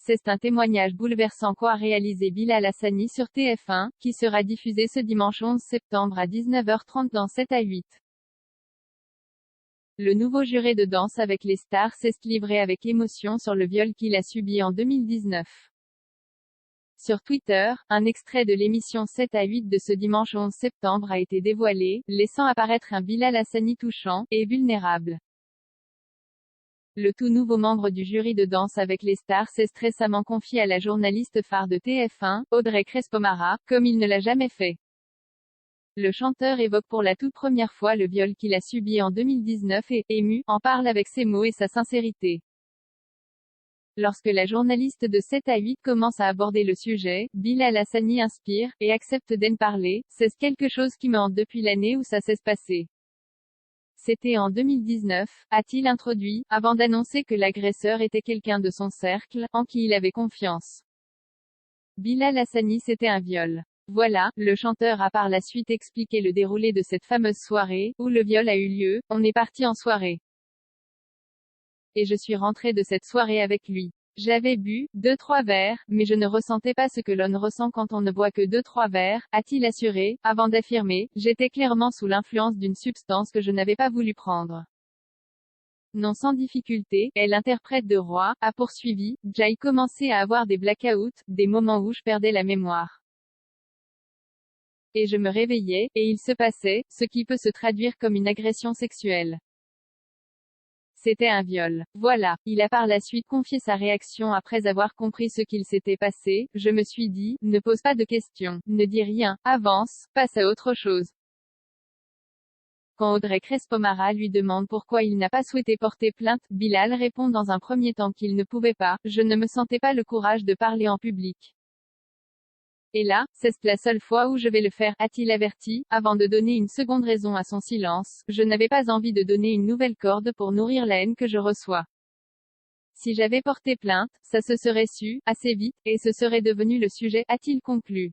C'est un témoignage bouleversant qu'a réalisé Bilal Hassani sur TF1, qui sera diffusé ce dimanche 11 septembre à 19h30 dans 7 à 8. Le nouveau juré de Danse avec les stars s'est livré avec émotion sur le viol qu'il a subi en 2019. Sur Twitter, un extrait de l'émission 7 à 8 de ce dimanche 11 septembre a été dévoilé, laissant apparaître un Bilal Hassani touchant et vulnérable. Le tout nouveau membre du jury de Danse avec les stars s'est récemment confié à la journaliste phare de TF1, Audrey Crespo-Mara, comme il ne l'a jamais fait. Le chanteur évoque pour la toute première fois le viol qu'il a subi en 2019 et, ému, en parle avec ses mots et sa sincérité. Lorsque la journaliste de 7 à 8 commence à aborder le sujet, Bilal Hassani inspire, et accepte d'en parler. C'est quelque chose qui me hante depuis l'année où ça s'est passé. C'était en 2019, a-t-il introduit, avant d'annoncer que l'agresseur était quelqu'un de son cercle, en qui il avait confiance. Bilal Hassani, c'était un viol. Voilà, le chanteur a par la suite expliqué le déroulé de cette fameuse soirée, où le viol a eu lieu. On est parti en soirée. Et je suis rentré de cette soirée avec lui. J'avais bu 2-3 verres, mais je ne ressentais pas ce que l'on ressent quand on ne boit que 2-3 verres, a-t-il assuré, avant d'affirmer, j'étais clairement sous l'influence d'une substance que je n'avais pas voulu prendre. Non sans difficulté, et l'interprète de Roi, a poursuivi, j'ai commencé à avoir des blackouts, des moments où je perdais la mémoire. Et je me réveillais, et il se passait, ce qui peut se traduire comme une agression sexuelle. C'était un viol. Voilà. Il a par la suite confié sa réaction après avoir compris ce qu'il s'était passé. Je me suis dit, ne pose pas de questions, ne dis rien, avance, passe à autre chose. Quand Audrey Crespo-Mara lui demande pourquoi il n'a pas souhaité porter plainte, Bilal répond dans un premier temps qu'il ne pouvait pas, je ne me sentais pas le courage de parler en public. Et là, c'est la seule fois où je vais le faire, a-t-il averti, avant de donner une seconde raison à son silence. Je n'avais pas envie de donner une nouvelle corde pour nourrir la haine que je reçois. Si j'avais porté plainte, ça se serait su, assez vite, et ce serait devenu le sujet, a-t-il conclu.